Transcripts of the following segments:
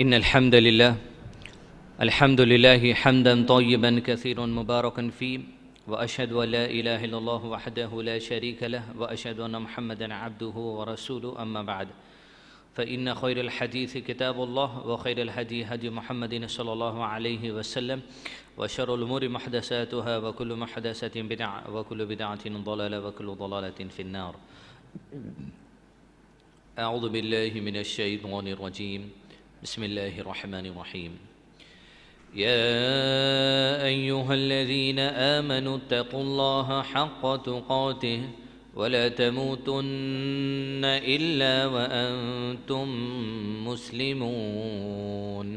إن الحمد لله حمدا طيبا كثيرا مباركا فيه وأشهد أن لا إله إلا الله وحده لا شريك له وأشهد أن محمدا عبده ورسوله أما بعد فإن خير الحديث كتاب الله وخير الهدي هدي محمد صلى الله عليه وسلم وشر الأمور محدثاتها وكل محدثة بدعة وكل بدعة ضلالة وكل ضلالة في النار. أعوذ بالله من الشيطان الرجيم. بسم الله الرحمن الرحيم. يا أيها الذين آمنوا اتقوا الله حق تقاته ولا تموتن إلا وأنتم مسلمون.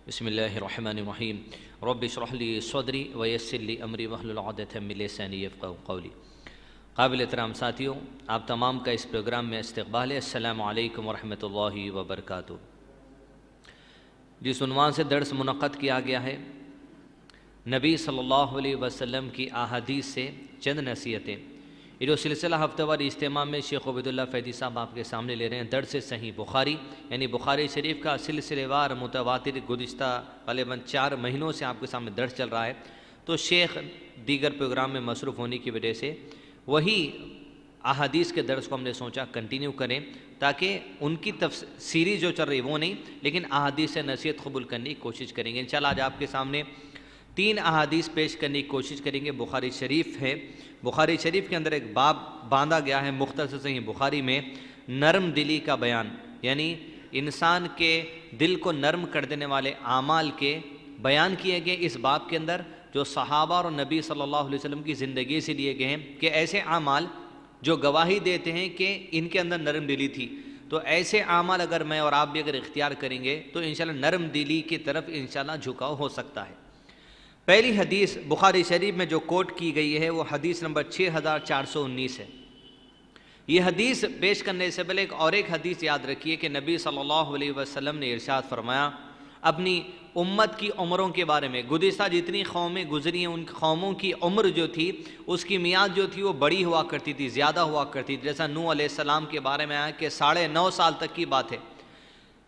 بسم الله الرحمن الرحيم. رب اشرح لي صدري ويسر لي أمري واحلل عقدة من لساني يفقهوا قولي. قابل احترام ساتھیوں، آپ تمام کا اس پروگرام میں استقبال ہے. السلام علیکم ورحمۃ اللہ وبرکاتہ. جس عنوان سے درس منعقد کیا گیا ہے، نبی صلی اللہ علیہ وسلم کی احادیث سے چند نصیحتیں. یہ جو سلسلہ ہفتہ وار اجتماع میں شیخ عبید اللہ فیضی صاحب آپ کے سامنے لے رہے ہیں، درس صحیح بخاری یعنی بخاری شریف کا سلسلے وار متواتر گزشتہ غالباً 4 مہینوں سے آپ کے سامنے درس چل رہا ہے. تو شیخ دیگر پروگرام میں مصروف ہونے کی وجہ سے وہی احادیث کے درس کو ہم نے سوچا کنٹینیو کریں، تاکہ ان کی سیریز جو چل رہی وہ نہیں لیکن احادیث سے نصیحت قبول کرنے کی کوشش کریں گے. انشاءاللہ آج آپ کے سامنے 3 احادیث پیش کرنے کی کوشش کریں گے. بخاری شریف ہے، بخاری شریف کے اندر ایک باب باندھا گیا ہے مختصر صحیح بخاری میں، نرم دلی کا بیان، یعنی انسان کے دل کو نرم کر دینے والے اعمال کے بیان کیے گئے اس باب کے اندر، جو صحابہ اور نبی صلی اللہ علیہ وسلم کی زندگی سے لیے گئے ہیں کہ ایسے اعمال جو گواہی دیتے ہیں کہ ان کے اندر نرم دلی تھی. تو ایسے اعمال اگر میں اور آپ بھی اگر اختیار کریں گے تو انشاءاللہ نرم دلی کی طرف انشاءاللہ جھکاؤ ہو سکتا ہے. پہلی حدیث بخاری شریف میں جو کوٹ کی گئی ہے وہ حدیث نمبر 6419 ہے. یہ حدیث پیش کرنے سے پہلے ایک حدیث یاد رکھیے کہ نبی صلی اللہ علیہ وسلم نے ارشاد فرمایا اپنی امت کی عمروں کے بارے میں. گزشتہ جتنی قومیں گزری ہیں ان قوموں کی عمر جو تھی اس کی میعاد جو تھی وہ بڑی ہوا کرتی تھی، زیادہ ہوا کرتی تھی. جیسا نوح علیہ السلام کے بارے میں آیا کہ 9.5 سال تک کی بات ہے.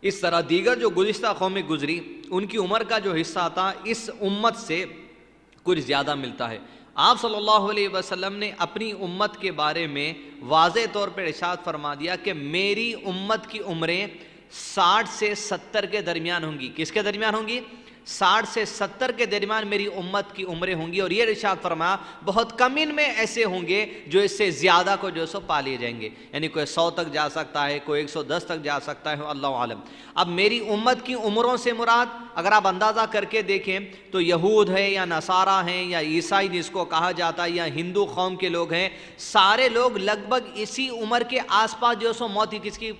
اس طرح دیگر جو گزشتہ قومیں گزری ان کی عمر کا جو حصہ تھا اس امت سے کچھ زیادہ ملتا ہے. آپ صلی اللہ علیہ وسلم نے اپنی امت کے بارے میں واضح طور پر ارشاد فرما دیا کہ میری امت کی عمریں 60 سے 70 کے درمیان ہوں گی. کس کے درمیان ہوں گی؟ 60 سے 70 کے درمیان میری امت کی عمریں ہوں گی. اور یہ ارشاد فرمایا بہت کم ان میں ایسے ہوں گے جو اس سے زیادہ کو جو سو پا لیے جائیں گے، یعنی کوئی 100 تک جا سکتا ہے، کوئی 110 تک جا سکتا ہے، اللہ عالم. اب میری امت کی عمروں سے مراد اگر آپ اندازہ کر کے دیکھیں تو یہود ہے یا نصارہ ہیں یا عیسائی جس کو کہا جاتا ہے یا ہندو قوم کے لوگ ہیں، سارے لوگ لگ بھگ اسی عمر کے آس پاس جو سو موت ہی کس کی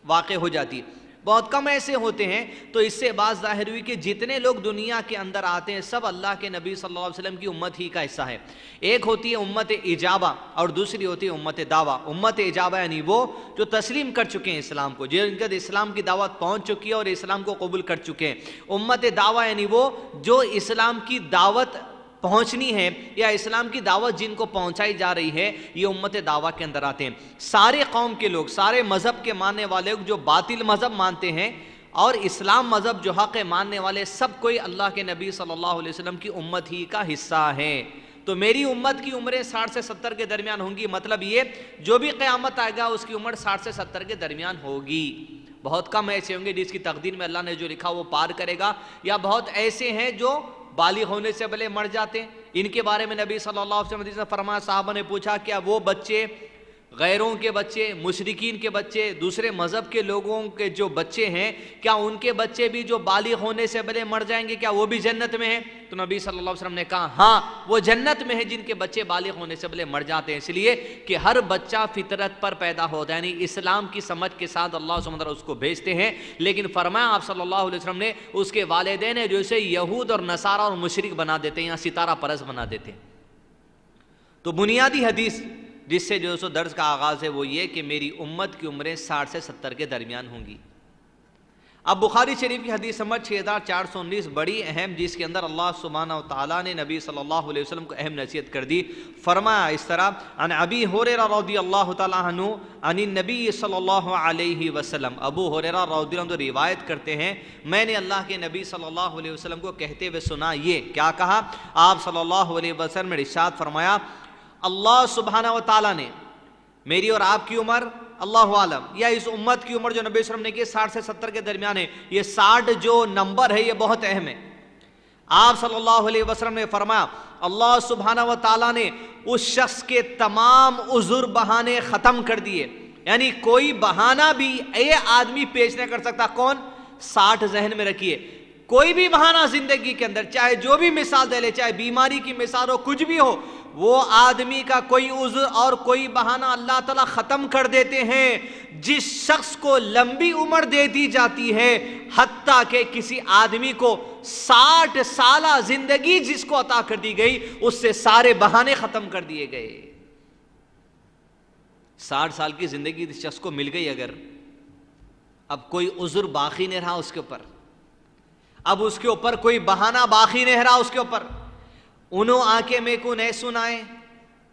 واقع ہو جاتی ہے. بہت کم ایسے ہوتے ہیں. تو اس سے بات ظاہر ہوئی کہ جتنے لوگ دنیا کے اندر آتے ہیں سب اللہ کے نبی صلی اللہ علیہ وسلم کی امت ہی کا حصہ ہے. ایک ہوتی ہے امت اجابہ اور دوسری ہوتی ہے امت دعویٰ. امت اجابہ یعنی وہ جو تسلیم کر چکے ہیں اسلام کو، جن کے اسلام کی دعوت پہنچ چکی ہے اور اسلام کو قبول کر چکے ہیں. امت دعویٰ یعنی وہ جو اسلام کی دعوت پہنچنی ہے یا اسلام کی دعوت جن کو پہنچائی جا رہی ہے یہ امت دعویٰ کے اندر آتے ہیں. سارے قوم کے لوگ، سارے مذہب کے ماننے والے جو باطل مذہب مانتے ہیں اور اسلام مذہب جو حق ماننے والے، سب کوئی اللہ کے نبی صلی اللہ علیہ وسلم کی امت ہی کا حصہ ہے. تو میری امت کی عمریں 60 سے 70 کے درمیان ہوں گی. مطلب یہ جو بھی قیامت آئے گا اس کی عمر 60 سے 70 کے درمیان ہوگی. بہت کم ایسے ہوں گے جس کی تقدیر میں اللہ نے جو لکھا وہ پار کرے گا، یا بہت ایسے ہیں جو بالغ ہونے سے پہلے مر جاتے ہیں. ان کے بارے میں نبی صلی اللہ علیہ وسلم نے فرمایا، صحابہ نے پوچھا کیا وہ بچے، غیروں کے بچے، مشرکین کے بچے، دوسرے مذہب کے لوگوں کے جو بچے ہیں، کیا ان کے بچے بھی جو بالغ ہونے سے پہلے مر جائیں گے کیا وہ بھی جنت میں ہیں؟ تو نبی صلی اللہ علیہ وسلم نے کہا ہاں وہ جنت میں ہے جن کے بچے بالغ ہونے سے پہلے مر جاتے ہیں. اس لیے کہ ہر بچہ فطرت پر پیدا ہوتا ہے، یعنی اسلام کی سمجھ کے ساتھ اللہ سبحانہ وتعالیٰ اس کو بھیجتے ہیں. لیکن فرمایا آپ صلی اللہ علیہ وسلم نے اس کے والدین ہیں جو اسے یہود اور نصارہ اور مشرک بنا دیتے ہیں یا ستارہ پرست بنا دیتے ہیں. تو بنیادی حدیث جس سے جو سو درس کا آغاز ہے وہ یہ کہ میری امت کی عمریں 60 سے 70 کے درمیان ہوں گی. اب بخاری شریف کی حدیث نمبر 6419 بڑی اہم، جس کے اندر اللہ سبحانہ و تعالیٰ نے نبی صلی اللہ علیہ وسلم کو اہم نصیحت کر دی. فرمایا اس طرح، عن ابی ہریرہ رضی اللہ تعالیٰ عنہ عن النبی صلی اللہ علیہ وسلم، ابو ہریرہ رضی اللہ عنہ روایت کرتے ہیں میں نے اللہ کے نبی صلی اللہ علیہ وسلم کو کہتے ہوئے سنا. یہ کیا کہا؟ آپ صلی اللہ علیہ وسلم نے ارشاد فرمایا، اللہ سبحانہ و تعالیٰ نے میری اور آپ کی عمر اللہ عالم، یا اس امت کی عمر جو نبی صلی اللہ علیہ وسلم نے کی 60 سے 70 کے درمیان ہے، یہ 60 جو نمبر ہے یہ بہت اہم ہے. آپ صلی اللہ علیہ وسلم نے فرمایا اللہ سبحانہ و تعالیٰ نے اس شخص کے تمام عذر بہانے ختم کر دیے. یعنی کوئی بہانہ بھی یہ آدمی پیش نہیں کر سکتا. کون؟ 60 ذہن میں رکھیے. کوئی بھی بہانہ زندگی کے اندر، چاہے جو بھی مثال دے لے، چاہے بیماری کی مثال ہو، کچھ بھی ہو، وہ آدمی کا کوئی عذر اور کوئی بہانہ اللہ تعالیٰ ختم کر دیتے ہیں. جس شخص کو لمبی عمر دے دی جاتی ہے، حتیٰ کہ کسی آدمی کو 60 سالہ زندگی جس کو عطا کر دی گئی، اس سے سارے بہانے ختم کر دیے گئے. 60 سال کی زندگی جس شخص کو مل گئی، اگر اب کوئی عذر باقی نہیں رہا اس کے اوپر، اب اس کے اوپر کوئی بہانہ باقی نہیں رہا اس کے اوپر. انہوں آ کے میں کو نہیں سنائے،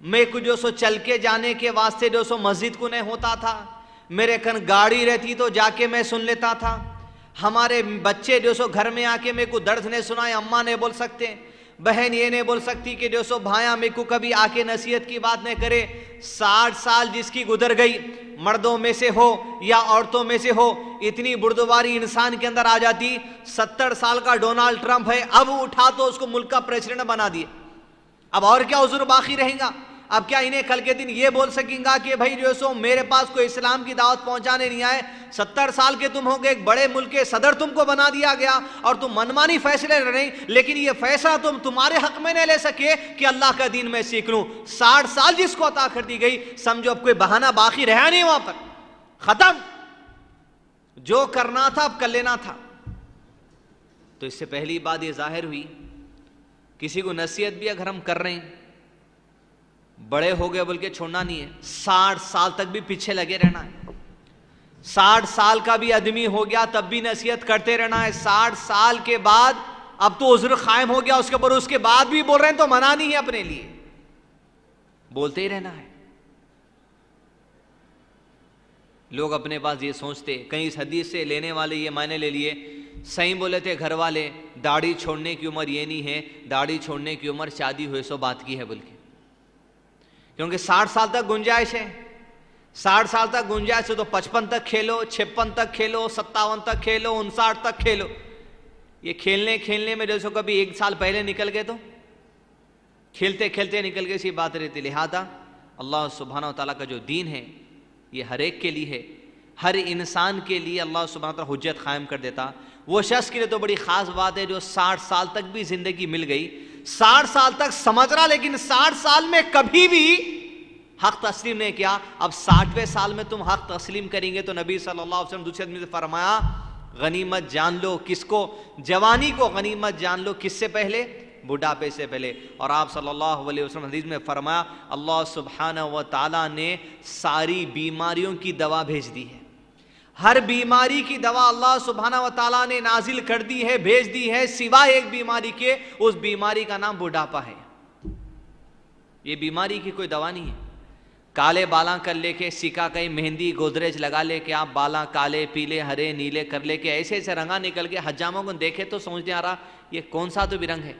میں کو جو سو چل کے جانے کے واسطے جو سو مسجد کو نہیں ہوتا تھا، میرے کن گاڑی رہتی تو جا کے میں سن لیتا تھا. ہمارے بچے جو سو گھر میں آ کے میں کو درد نہیں سنائے، اماں نہیں بول سکتے، بہن یہ نہیں بول سکتی کہ جو سو بھائیاں میں کو کبھی آ کے نصیحت کی بات نہیں کرے. 60 سال جس کی گزر گئی، مردوں میں سے ہو یا عورتوں میں سے ہو، اتنی بردباری انسان کے اندر آ جاتی. 70 سال کا ڈونالڈ ٹرمپ ہے، اب اٹھا تو اس کو ملک کا پریزیڈنٹ بنا دیے. اب اور کیا عذر باقی رہیں گا؟ اب کیا انہیں کل کے دن یہ بول سکیں گا کہ بھائی جو سو میرے پاس کوئی اسلام کی دعوت پہنچانے نہیں آئے، 70 سال کے تم ہو گے، ایک بڑے ملک کے صدر تم کو بنا دیا گیا اور تم منمانی فیصلے لے رہے، لیکن یہ فیصلہ تم تمہارے حق میں نہیں لے سکے کہ اللہ کا دین میں سیکھ لوں. 60 سال جس کو عطا کر دی گئی، سمجھو اب کوئی بہانہ باقی رہا نہیں، وہاں پر ختم. جو کرنا تھا اب کر لینا تھا. تو اس سے پہلی بات یہ ظاہر ہوئی، کسی کو نصیحت بھی اگر ہم کر رہے ہیں، بڑے ہو گئے بول کے چھوڑنا نہیں ہے. 60 سال تک بھی پیچھے لگے رہنا ہے. 60 سال کا بھی آدمی ہو گیا تب بھی نصیحت کرتے رہنا ہے. 60 سال کے بعد اب تو عذر قائم ہو گیا، اس کے اوپر اس کے بعد بھی بول رہے ہیں تو منع نہیں ہے، اپنے لیے بولتے ہی رہنا ہے. لوگ اپنے پاس یہ سوچتے، کہیں اس حدیث سے لینے والے یہ معنی لے لیے، صحیح بولے تھے گھر والے، داڑھی چھوڑنے کی عمر یہ نہیں ہے، داڑھی چھوڑنے کی عمر شادی ہوئے سو بات کی ہے بول کے. کیونکہ 60 سال تک گنجائش ہے. 60 سال تک گنجائش ہے تو 55 تک کھیلو، 56 تک کھیلو، 57 تک کھیلو، 59 تک کھیلو. یہ کھیلنے میں جیسے کبھی 1 سال پہلے نکل گئے تو کھیلتے کھیلتے نکل گئے، سی بات رہتی. لہذا اللہ سبحانہ و تعالیٰ کا جو دین ہے یہ ہر ایک کے لیے ہے، ہر انسان کے لیے اللہ سبحانہ و تعالیٰ حجت قائم کر دیتا. وہ شخص کے لیے تو بڑی خاص بات ہے جو 60 سال تک بھی زندگی مل گئی، 60 سال تک سمجھ رہا، لیکن 60 سال میں کبھی بھی حق تسلیم نہیں کیا. اب 60ویں سال میں تم حق تسلیم کریں گے تو نبی صلی اللہ علیہ وسلم دوسرے آدمی سے فرمایا غنیمت جان لو. کس کو؟ جوانی کو غنیمت جان لو. کس سے پہلے؟ بڑھاپے سے پہلے. اور آپ صلی اللہ علیہ وسلم حدیث میں فرمایا اللہ سبحانہ و تعالیٰ نے ساری بیماریوں کی دوا بھیج دی ہے. ہر بیماری کی دوا اللہ سبحانہ و تعالیٰ نے نازل کر دی ہے، بھیج دی ہے، سوائے ایک بیماری کے. اس بیماری کا نام بڑھاپا ہے. یہ بیماری کی کوئی دوا نہیں ہے. کالے بالاں کر لے کے سکا کہیں مہندی گودریج لگا لے کے آپ بالاں کالے پیلے ہرے نیلے کر لے کے ایسے ایسے رنگا نکل کے حجاموں کو دیکھے تو سمجھ نہیں آ رہا یہ کون سا تو بھی رنگ ہے.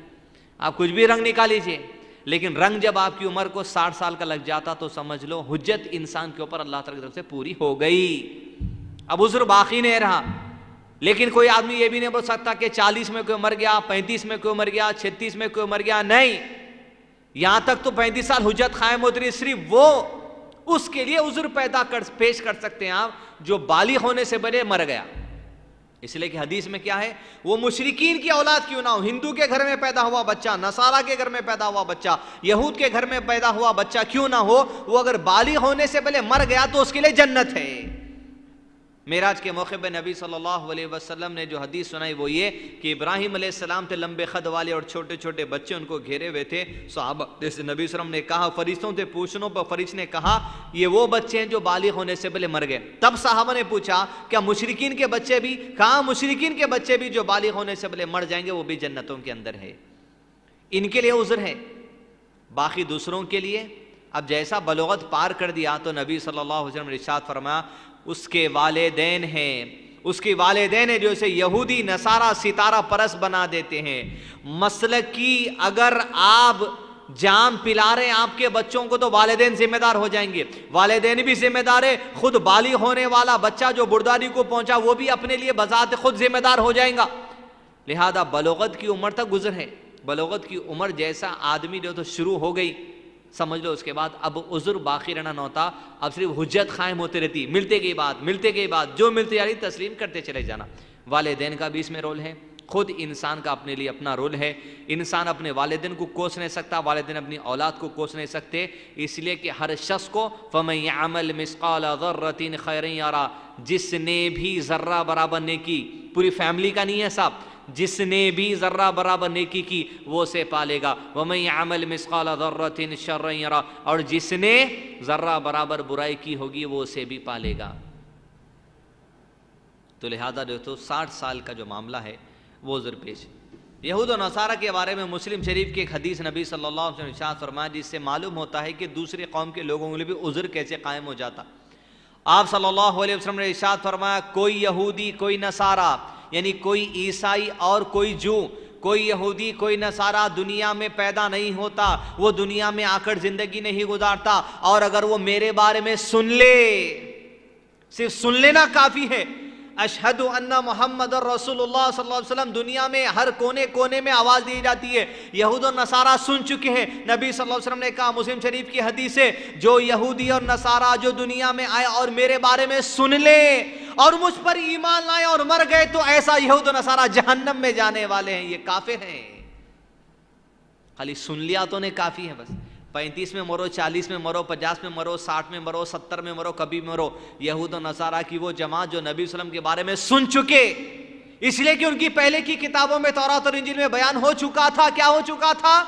آپ کچھ بھی رنگ نکال لیجیے، لیکن رنگ جب آپ کی عمر کو 60 سال کا لگ جاتا تو سمجھ لو حجت انسان کے اوپر اللہ تعالی کی طرف سے پوری ہو گئی. اب عذر باقی نہیں رہا. لیکن کوئی آدمی یہ بھی نہیں بول سکتا کہ 40 میں کوئی مر گیا، 35 میں کوئی مر گیا، 36 میں کوئی مر گیا. نہیں، یہاں تک تو 35 سال حجت قائم ہوتی رہی. صرف وہ اس کے لیے عذر پیش کر سکتے ہیں آپ جو بالغ ہونے سے پہلے مر گیا. اس لیے کہ حدیث میں کیا ہے، وہ مشرکین کی اولاد کیوں نہ ہو، ہندو کے گھر میں پیدا ہوا بچہ، نصارہ کے گھر میں پیدا ہوا بچہ، یہود کے گھر میں پیدا ہوا بچہ کیوں نہ ہو، وہ اگر بالغ ہونے سے پہلے مر گیا تو اس کے لیے جنت ہے. معراج کے موقع پہ نبی صلی اللہ علیہ وسلم نے جو حدیث سنائی وہ یہ کہ ابراہیم علیہ السلام تھے لمبے قد والے اور چھوٹے چھوٹے بچے ان کو گھیرے ہوئے تھے. صحابہ جیسے نبی صلی اللہ علیہ وسلم نے کہا فرشتوں سے پوچھنوں پر فرشت نے کہا یہ وہ بچے ہیں جو بالغ ہونے سے پہلے مر گئے. تب صحابہ نے پوچھا کیا مشرکین کے بچے بھی؟ کہا مشرکین کے بچے بھی جو بالغ ہونے سے پہلے مر جائیں گے وہ بھی جنتوں کے اندر ہے. ان کے لیے عذر ہے، باقی دوسروں کے لیے اب جیسا بلوغت پار کر دیا تو نبی صلی اللہ علیہ وسلم نے ارشاد فرمایا اس کے والدین ہیں، اس کے والدین ہیں جو اسے یہودی نصارہ ستارہ پرست بنا دیتے ہیں. مسلک کی اگر آپ جام پلا رہے ہیں آپ کے بچوں کو تو والدین ذمہ دار ہو جائیں گے، والدین بھی ذمہ دار ہے، خود بالغ ہونے والا بچہ جو برداری کو پہنچا وہ بھی اپنے لیے بذات خود ذمہ دار ہو جائیں گا. لہذا بلوغت کی عمر تک گزر ہے، بلوغت کی عمر جیسا آدمی جو تو شروع ہو گئی سمجھ لو اس کے بعد اب عذر باقی رہنا نہ ہوتا، اب صرف حجت قائم ہوتی رہتی، ملتے گئی بات جو ملتی جا رہی تسلیم کرتے چلے جانا. والدین کا بھی اس میں رول ہے، خود انسان کا اپنے لیے اپنا رول ہے. انسان اپنے والدین کو کوس نہیں سکتا، والدین اپنی اولاد کو کوس نہیں سکتے، اس لیے کہ ہر شخص کو فَمَن يَعْمَلْ مِثْقَالَ ذَرَّةٍ خَيْرًا يَرَهُ، جس نے بھی ذرہ برابر نیکی، پوری فیملی کا نہیں ہے صاحب، جس نے بھی ذرہ برابر نیکی کی وہ اسے پالے گا. وَمَن يَعْمَلْ مِثْقَالَ ذَرَّةٍ شَرًّا يَرَهُ، اور جس نے ذرہ برابر برائی کی ہوگی وہ اسے بھی پالے گا. تو لہذا جو تو 60 سال کا جو معاملہ ہے وہ عذر پیش. یہود و نصارہ کے بارے میں مسلم شریف کی ایک حدیث نبی صلی اللہ علیہ وسلم نے ارشاد فرمایا جس سے معلوم ہوتا ہے کہ دوسری قوم کے لوگوں کے لیے بھی عذر کیسے قائم ہو جاتا. آپ صلی اللہ علیہ وسلم نے ارشاد فرمایا کوئی یہودی کوئی نصارہ یعنی کوئی عیسائی اور کوئی جو، کوئی یہودی کوئی نصارہ دنیا میں پیدا نہیں ہوتا، وہ دنیا میں آ کر زندگی نہیں گزارتا، اور اگر وہ میرے بارے میں سن لے، صرف سن لینا کافی ہے، اشہد ان محمد رسول اللہ صلی اللہ علیہ وسلم، دنیا میں ہر کونے کونے میں آواز دی جاتی ہے، یہود و نصارہ سن چکے ہیں. نبی صلی اللہ علیہ وسلم نے کہا مسلم شریف کی حدیث ہے جو یہودی اور نصارہ جو دنیا میں آئے اور میرے بارے میں سن لے اور مجھ پر ایمان لائے اور مر گئے تو ایسا یہود و نصارہ جہنم میں جانے والے ہیں، یہ کافر ہیں. خالی سن لیا تو نہیں کافی ہے، بس 35 میں مرو، 40 میں مرو، 50 میں مرو، 60 میں مرو، 70 میں مرو، کبھی مرو. یہود و نصارہ کی وہ جماعت جو نبی صلی اللہ علیہ وسلم کے بارے میں سن چکے، اس لیے کہ ان کی پہلے کی کتابوں میں تورات اور انجیل میں بیان ہو چکا تھا. کیا ہو چکا تھا؟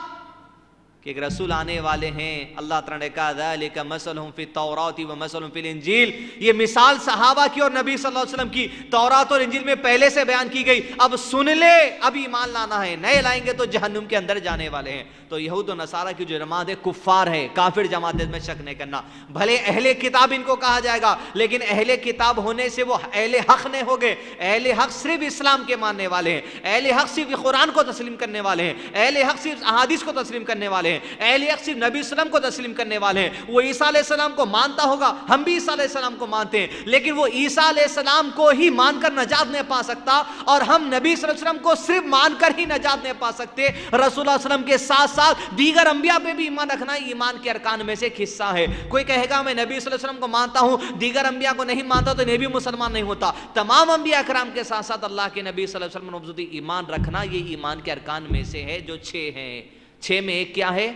کہ ایک رسول آنے والے ہیں. اللہ تعالیٰ نے کہا ذَلِكَ مَثَلُهُمْ فِي التَّوْرَاةِ وَمَثَلُهُمْ فِي الْإِنْجِيلِ، یہ مثال صحابہ کی اور نبی صلی اللہ علیہ وسلم کی تورات اور انجیل میں پہلے سے بیان کی گئی. اب سن لے، اب ایمان لانا ہے، نئے لائیں گے تو جہنم کے اندر جانے والے ہیں. تو یہود و نصارہ کی جو جماعت ہے کفار ہے، کافر جماعت میں شک نہیں کرنا. بھلے اہل کتاب ان کو کہا جائے گا لیکن اہل کتاب ہونے سے وہ اہل حق نہیں ہو گئے. اہل حق صرف اسلام کے ماننے والے ہیں، اہل حق صرف قرآن کو تسلیم کرنے والے ہیں، اہل حق صرف احادیث کو تسلیم کرنے والے ہیں، اہل حق صرف نبی صلی اللہ علیہ وسلم کو تسلیم کرنے والے ہیں. وہ عیسیٰ علیہ السلام کو مانتا ہوگا، ہم بھی عیسیٰ علیہ السلام کو مانتے ہیں، لیکن وہ عیسیٰ علیہ السلام کو ہی مان کر نجات نہیں پا سکتا اور ہم نبی صلی اللہ علیہ وسلم کو صرف مان کر ہی نجات نہیں پا سکتے. رسول اللہ صلی اللہ علیہ وسلم کے ساتھ ساتھ دیگر انبیاء پہ بھی ایمان رکھنا ایمان کے ارکان میں سے ایک حصہ ہے. کوئی کہے گا میں نبی صلی اللہ علیہ وسلم کو مانتا ہوں دیگر انبیاء کو نہیں مانتا تو یہ بھی مسلمان نہیں ہوتا. تمام انبیاء کرام کے ساتھ ساتھ اللہ کے نبی صلی اللہ علیہ وسلم نے ایمان رکھنا یہ ایمان کے ارکان میں سے ہے جو 6 ہیں. 6 میں ایک کیا ہے؟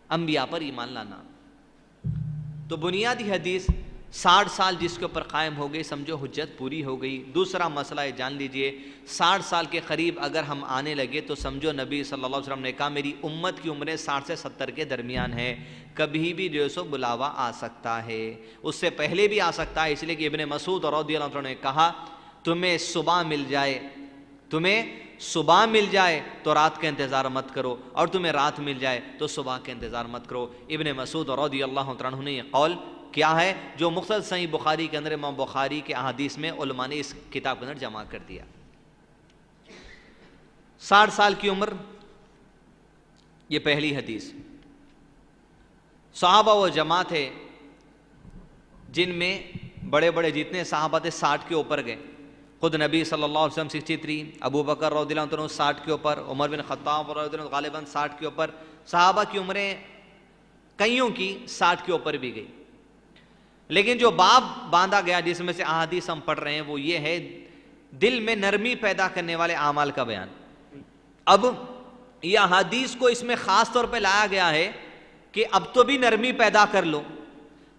انبیاء پر ایمان لانا. تو بنیادی حدیث 60 سال جس کے اوپر قائم ہو گئی سمجھو حجت پوری ہو گئی. دوسرا مسئلہ ہے جان لیجئے 60 سال کے قریب اگر ہم آنے لگے تو سمجھو نبی صلی اللہ علیہ وسلم نے کہا میری امت کی عمریں 60 سے 70 کے درمیان ہے، کبھی بھی جو سو بلاوا آ سکتا ہے، اس سے پہلے بھی آ سکتا ہے. اس لیے کہ ابن مسعود رضی اللہ عنہ نے کہا تمہیں صبح مل جائے تو رات کا انتظار مت کرو اور تمہیں رات مل جائے تو صبح کا انتظار مت کرو. ابن مسعود رضی اللہ عنہ نے یہ قول کیا ہے جو مختصر صحیح بخاری کے اندر امام بخاری کے احادیث میں علماء نے اس کتاب کے اندر جمع کر دیا. 60 سال کی عمر یہ پہلی حدیث. صحابہ وہ جماعت ہے جن میں بڑے بڑے جتنے صحابہ تھے 60 کے اوپر گئے. خود نبی صلی اللہ علیہ وسلم 63، ابو بکر رضی اللہ عنہ 60 کے اوپر، عمر بن خطاب رضی اللہ عنہ غالباً 60 کے اوپر. صحابہ کی عمریں کئیوں کی 60 کے اوپر بھی گئی. لیکن جو باب باندھا گیا جس میں سے احادیث ہم پڑھ رہے ہیں وہ یہ ہے دل میں نرمی پیدا کرنے والے اعمال کا بیان. اب یہ احادیث کو اس میں خاص طور پہ لایا گیا ہے کہ اب تو بھی نرمی پیدا کر لو،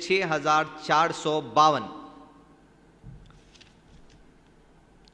6452।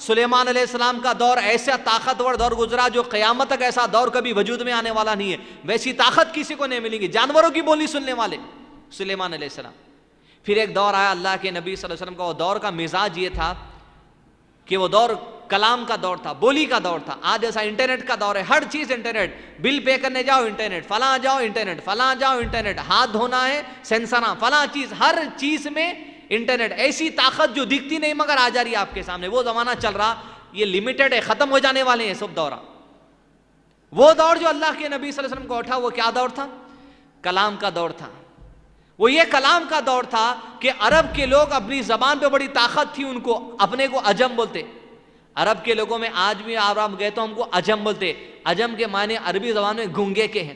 سلیمان علیہ السلام کا دور ایسا طاقتور دور گزرا جو قیامت تک ایسا دور کبھی وجود میں آنے والا نہیں ہے، ویسی طاقت کسی کو نہیں ملے گی، جانوروں کی بولی سننے والے سلیمان علیہ السلام۔ پھر ایک دور آیا اللہ کے نبی صلی اللہ علیہ وسلم کا، وہ دور کا مزاج یہ تھا کہ وہ دور کلام کا دور تھا، بولی کا دور تھا۔ آج ایسا انٹرنیٹ کا دور ہے، ہر چیز انٹرنیٹ، بل پے کرنے جاؤ انٹرنیٹ، فلاں جاؤ انٹرنیٹ، فلاں جاؤ انٹرنیٹ، ہاتھ دھونا ہے سینسرا، فلاں چیز، ہر چیز میں انٹرنیٹ۔ ایسی طاقت جو دکھتی نہیں مگر آ جا رہی ہے آپ کے سامنے، وہ زمانہ چل رہا، یہ لمیٹڈ ہے، ختم ہو جانے والے ہیں سب دورہ۔ وہ دور جو اللہ کے نبی صلی اللہ علیہ وسلم کو اٹھا وہ کیا دور تھا؟ کلام کا دور تھا۔ وہ یہ کلام کا دور تھا کہ عرب کے لوگ اپنی زبان پہ بڑی طاقت تھی ان کو، اپنے کو عجم بولتے۔ عرب کے لوگوں میں آج بھی آپ گئے تو ہم کو عجم بولتے، عجم کے معنی عربی زبان میں گونگے کے ہیں،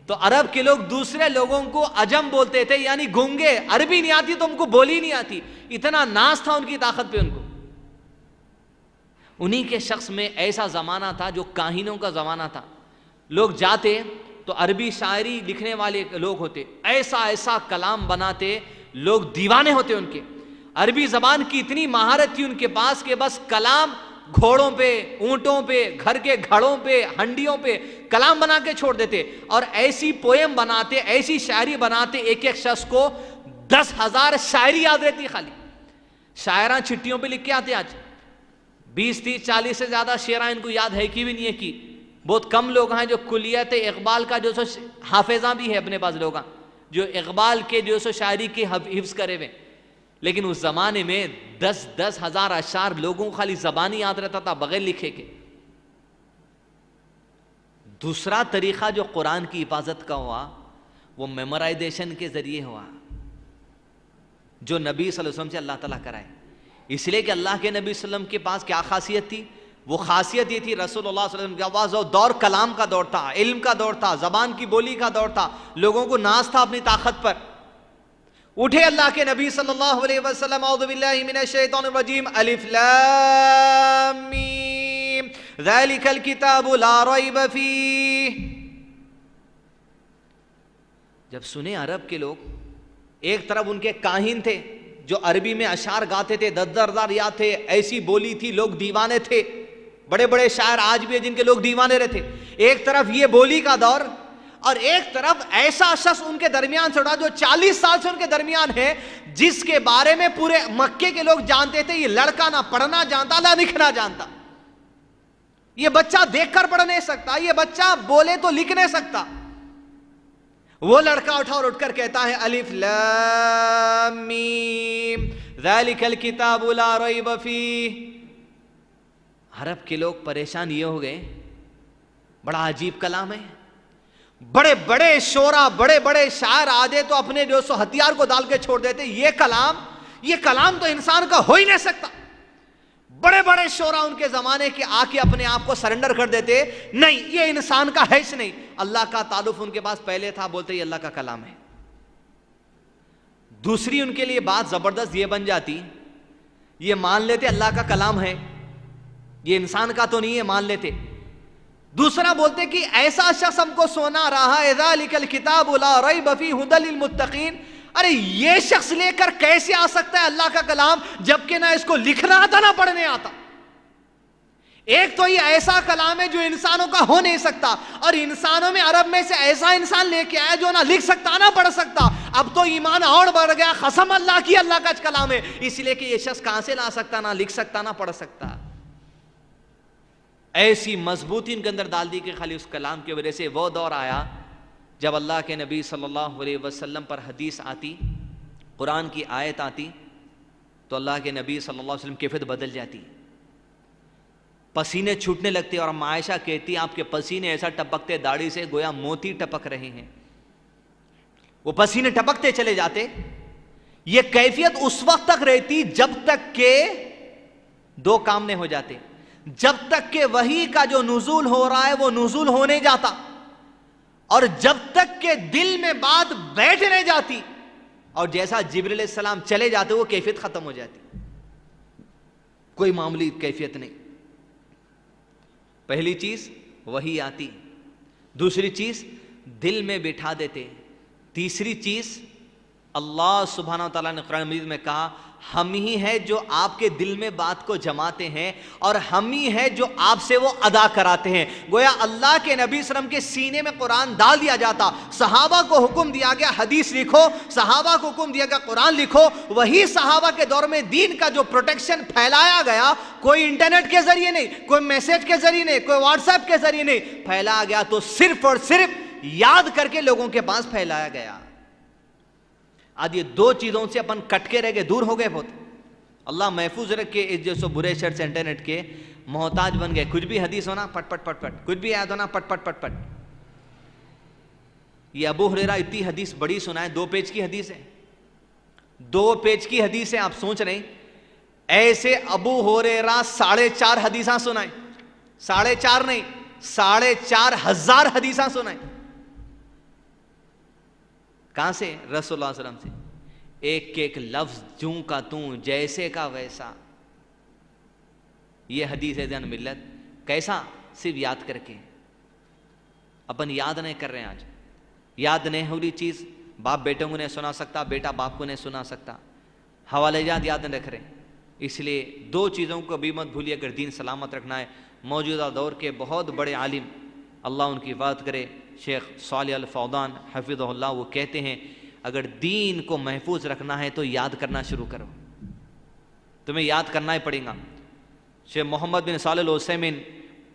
تو عرب کے لوگ دوسرے لوگوں کو عجم بولتے تھے، یعنی گونگے، عربی نہیں آتی تو ان کو بولی نہیں آتی، اتنا ناز تھا ان کی طاقت پہ ان کو۔ انہی کے شخص میں ایسا زمانہ تھا جو کاہنوں کا زمانہ تھا، لوگ جاتے تو عربی شاعری لکھنے والے لوگ ہوتے، ایسا ایسا کلام بناتے، لوگ دیوانے ہوتے ان کے۔ عربی زبان کی اتنی مہارت تھی ان کے پاس کہ بس کلام گھوڑوں پہ، اونٹوں پہ، گھر کے گھڑوں پہ، ہنڈیوں پہ کلام بنا کے چھوڑ دیتے، اور ایسی پوئم بناتے، ایسی شاعری بناتے، ایک ایک شخص کو 10,000 شاعری یاد رہتی خالی۔ شاعراں چھٹیوں پہ لکھ کے آتے، آج 20 30 40 سے زیادہ شعراں ان کو یاد ہے کی بھی نہیں ہے کی۔ بہت کم لوگ ہیں جو کلیت اقبال کا جو سو حافظاں بھی ہے اپنے پاس، لوگ جو اقبال کے جو سو شاعری کے حفظ کرے ہوئے، لیکن اس زمانے میں 10,000 اشعار لوگوں کو خالی زبانی یاد رہتا تھا بغیر لکھے کے۔ دوسرا طریقہ جو قرآن کی حفاظت کا ہوا وہ میمورائزیشن کے ذریعے ہوا، جو نبی صلی اللہ علیہ وسلم سے اللہ تعالیٰ کرائے۔ اس لیے کہ اللہ کے نبی صلی اللہ علیہ وسلم کے پاس کیا خاصیت تھی؟ وہ خاصیت یہ تھی رسول اللہ صلی اللہ علیہ وسلم کی آواز، وہ دور کلام کا دور تھا، علم کا دور تھا، زبان کی بولی کا دور تھا، لوگوں کو ناز تھا اپنی طاقت پر۔ اٹھے اللہ کے نبی صلی اللہ علیہ وسلم، اعوذ باللہ من الشیطان الرجیم، الف لام میم ذالک الکتاب لا ریب فیہ۔ جب سنے عرب کے لوگ، ایک طرف ان کے کاہن تھے جو عربی میں اشعار گاتے تھے، 10,000 یاد تھے، ایسی بولی تھی، لوگ دیوانے تھے، بڑے بڑے شاعر آج بھی ہیں جن کے لوگ دیوانے رہتے۔ ایک طرف یہ بولی کا دور، اور ایک طرف ایسا شخص ان کے درمیان سے اٹھا جو 40 سال سے ان کے درمیان ہے، جس کے بارے میں پورے مکے کے لوگ جانتے تھے یہ لڑکا نہ پڑھنا جانتا نہ لکھنا جانتا، یہ بچہ دیکھ کر پڑھ نہیں سکتا، یہ بچہ بولے تو لکھ نہیں سکتا۔ وہ لڑکا اٹھا اور اٹھ کر کہتا ہے الف لام میم ذالک الکتاب لا ریب فیہ۔ عرب کے لوگ پریشان یہ ہو گئے، بڑا عجیب کلام ہے، بڑے بڑے شعرا، بڑے بڑے شاعر آدھے تو اپنے جو سو ہتھیار کو ڈال کے چھوڑ دیتے، یہ کلام تو انسان کا ہو ہی نہیں سکتا۔ بڑے بڑے شعرا ان کے زمانے کے آ کے اپنے آپ کو سرنڈر کر دیتے، نہیں یہ انسان کا ہے نہیں، اللہ کا تعلق ان کے پاس پہلے تھا، بولتے یہ اللہ کا کلام ہے۔ دوسری ان کے لیے بات زبردست یہ بن جاتی، یہ مان لیتے اللہ کا کلام ہے، یہ انسان کا تو نہیں ہے، مان لیتے۔ دوسرا بولتے کہ ایسا شخص ہم کو سنا رہا ہے ذالک الکتاب لا ریب فیہ ھدی للمتقین، ارے یہ شخص لے کر کیسے آ سکتا ہے اللہ کا کلام جبکہ نہ اس کو لکھنا آتا نہ پڑھنے آتا۔ ایک تو یہ ایسا کلام ہے جو انسانوں کا ہو نہیں سکتا، اور انسانوں میں عرب میں سے ایسا انسان لے کے آیا جو نہ لکھ سکتا نہ پڑھ سکتا۔ اب تو ایمان اور بڑھ گیا، قسم اللہ کی اللہ کا کلام ہے، اس لیے کہ یہ شخص کہاں سے لا سکتا، نہ لکھ سکتا نہ پڑھ سکتا۔ ایسی مضبوطی ان کے اندر ڈال دی کہ خالی اس کلام کی وجہ سے وہ دور آیا جب اللہ کے نبی صلی اللہ علیہ وسلم پر حدیث آتی، قرآن کی آیت آتی، تو اللہ کے نبی صلی اللہ علیہ وسلم کی کیفیت بدل جاتی، پسینے چھوٹنے لگتے، اور عائشہ کہتی آپ کے پسینے ایسا ٹپکتے داڑھی سے گویا موتی ٹپک رہے ہیں، وہ پسینے ٹپکتے چلے جاتے۔ یہ کیفیت اس وقت تک رہتی جب تک کہ دو کام نہیں ہو جاتے، جب تک کہ وحی کا جو نزول ہو رہا ہے وہ نزول ہونے جاتا، اور جب تک کہ دل میں بات بیٹھ نہیں جاتی، اور جیسا جبریل علیہ السلام چلے جاتے وہ کیفیت ختم ہو جاتی، کوئی معمولی کیفیت نہیں۔ پہلی چیز وحی آتی، دوسری چیز دل میں بٹھا دیتے، تیسری چیز اللہ سبحانہ وتعالیٰ نے قرآن مجید میں کہا ہم ہی ہیں جو آپ کے دل میں بات کو جماتے ہیں اور ہم ہی ہیں جو آپ سے وہ ادا کراتے ہیں. گویا اللہ کے نبی صلی اللہ علیہ وسلم کے سینے میں قرآن ڈال دیا جاتا, صحابہ کو حکم دیا گیا حدیث لکھو, صحابہ کو حکم دیا گیا قرآن لکھو. وہی صحابہ کے دور میں دین کا جو پروٹیکشن پھیلایا گیا, کوئی انٹرنیٹ کے ذریعے نہیں, کوئی میسج کے ذریعے نہیں, کوئی واٹس ایپ کے ذریعے نہیں, پھیلایا گیا تو صرف اور صرف یاد کر کے لوگوں کے پاس پھیلایا گیا. آج یہ دو چیزوں سے اپن کٹ کے رہ گئے, دور ہو گئے بہت. اللہ محفوظ رکھے اس جو سو برے شر سے انٹرنیٹ کے محتاج بن گئے. کچھ بھی حدیث ہونا پٹ پٹ پٹ پٹ, کچھ بھی آیت ہونا پٹ پٹ پٹ پٹ. یہ ابو ہریرہ اتنی حدیث بڑی سنائے, 2 پیج کی حدیث ہے, 2 پیج کی حدیث ہے. آپ سوچ رہے ہیں ایسے ابو ہریرہ 4.5 حدیثاں سنائیں, 4.5 نہیں 4.5 ہزار حدیثاں سنائیں. کہاں سے؟ رسول اللہ صلی اللہ علیہ وسلم سے. ایک ایک لفظ جوں کا توں جیسے کا ویسا. یہ حدیث ہے جان ملت. کیسا؟ صرف یاد کر کے. اپن یاد نہیں کر رہے ہیں. آج یاد نہیں ہو رہی چیز باپ بیٹوں کو نہیں سنا سکتا, بیٹا باپ کو نہیں سنا سکتا, حوالے جات یاد نہیں رکھ رہے. اس لیے 2 چیزوں کو بھی مت بھولیے اگر دین سلامت رکھنا ہے. موجودہ دور کے بہت بڑے عالم, اللہ ان کی بات کرے, شیخ صالح الفوزان حفظہ اللہ, وہ کہتے ہیں اگر دین کو محفوظ رکھنا ہے تو یاد کرنا شروع کرو. تمہیں یاد کرنا ہی پڑے گا. شیخ محمد بن صالح العثیمین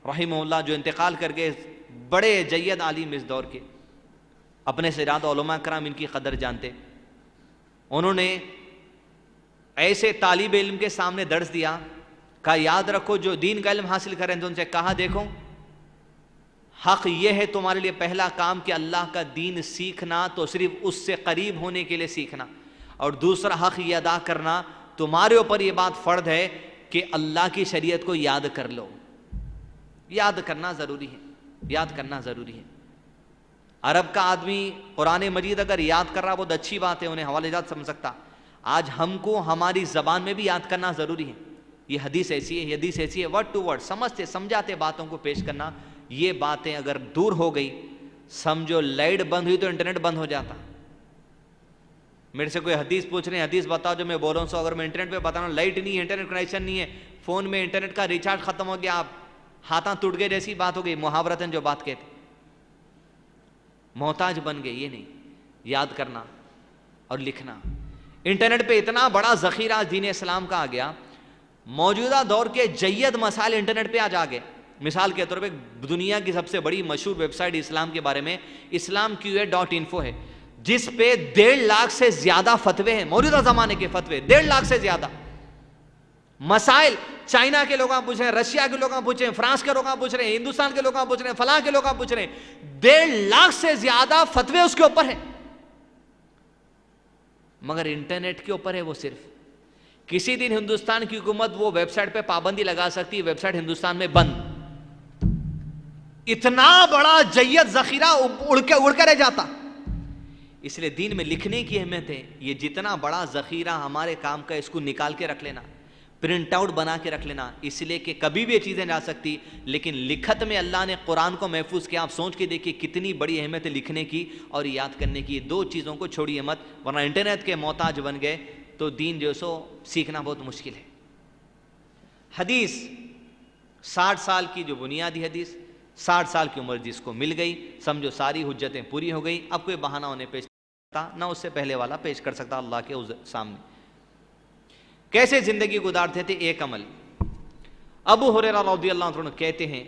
رحمہ اللہ جو انتقال کر گئے, بڑے جید عالم اس دور کے, اپنے سے زیادہ علماء کرام ان کی قدر جانتے. انہوں نے ایسے طالب علم کے سامنے درس دیا, کہا یاد رکھو جو دین کا علم حاصل کریں, تو ان سے کہا دیکھو حق یہ ہے تمہارے لیے پہلا کام کہ اللہ کا دین سیکھنا تو صرف اس سے قریب ہونے کے لیے سیکھنا, اور دوسرا حق یہ ادا کرنا تمہارے اوپر یہ بات فرض ہے کہ اللہ کی شریعت کو یاد کر لو. یاد کرنا ضروری ہے, یاد کرنا ضروری ہے. عرب کا آدمی قرآن مجید اگر یاد کر رہا بہت اچھی بات ہے, انہیں حوالے جات سمجھ سکتا. آج ہم کو ہماری زبان میں بھی یاد کرنا ضروری ہے. یہ حدیث ایسی ہے, یہ حدیث ایسی ہے, ورڈ ٹو ورڈ سمجھتے سمجھاتے باتوں کو پیش کرنا. یہ باتیں اگر دور ہو گئی, سمجھو لائٹ بند ہوئی تو انٹرنیٹ بند ہو جاتا. میرے سے کوئی حدیث پوچھ رہے ہیں, حدیث بتاؤ جو میں بول رہا ہوں سو, اگر میں انٹرنیٹ پہ بتا رہا ہوں لائٹ نہیں ہے, انٹرنیٹ کنیکشن نہیں ہے, فون میں انٹرنیٹ کا ریچارج ختم ہو گیا, آپ ہاتھاں ٹوٹ گئے جیسی بات ہو گئی. محاورتاً جو بات کہتے محتاج بن گئے. یہ نہیں, یاد کرنا اور لکھنا. انٹرنیٹ پہ اتنا بڑا ذخیرہ دین اسلام کا آ گیا. موجودہ دور کے جید مسائل انٹرنیٹ پہ آج آ گئے. مثال کے طور پہ دنیا کی سب سے بڑی مشہور ویب سائٹ اسلام کے بارے میں islamqa.info ہے, جس پہ 1.5 لاکھ سے زیادہ فتوے ہیں, موجودہ زمانے کے فتوے 1.5 لاکھ سے زیادہ. مسائل چائنا کے لوگ پوچھ رہے ہیں, رشیا کے لوگ پوچھ رہے ہیں, فرانس کے لوگ پوچھ رہے ہیں, ہندوستان کے لوگ پوچھ رہے ہیں, فلاں کے لوگ پوچھ رہے ہیں. 1.5 لاکھ سے زیادہ فتوے اس کے اوپر ہیں. مگر انٹرنیٹ کے اوپر ہے وہ صرف. کسی دن ہندوستان کی حکومت وہ ویب سائٹ پہ پابندی لگا سکتی ہے, ویب سائٹ ہندوستان میں بند. اتنا بڑا جید ذخیرہ اڑ کے رہ جاتا. اس لیے دین میں لکھنے کی اہمیت ہے. یہ جتنا بڑا ذخیرہ ہمارے کام کا, اس کو نکال کے رکھ لینا, پرنٹ آؤٹ بنا کے رکھ لینا, اس لیے کہ کبھی بھی یہ چیزیں جا سکتی. لیکن لکھت میں اللہ نے قرآن کو محفوظ کیا. آپ سوچ کے دیکھیے کتنی بڑی اہمیت ہے لکھنے کی اور یاد کرنے کی. 2 چیزوں کو چھوڑیے مت, ورنہ انٹرنیٹ کے محتاج بن گئے تو دین جو سو سیکھنا بہت مشکل ہے. حدیث 60 سال کی جو بنیادی حدیث, 60 سال کی عمر جس کو مل گئی, سمجھو ساری حجتیں پوری ہو گئی. اب کوئی بہانہ انہیں پیش کرتا نہ اس سے پہلے والا پیش کر سکتا اللہ کے سامنے. کیسے زندگی گزارتے تھے؟ ایک عمل. ابو ہریرہ رضی اللہ عنہ کہتے ہیں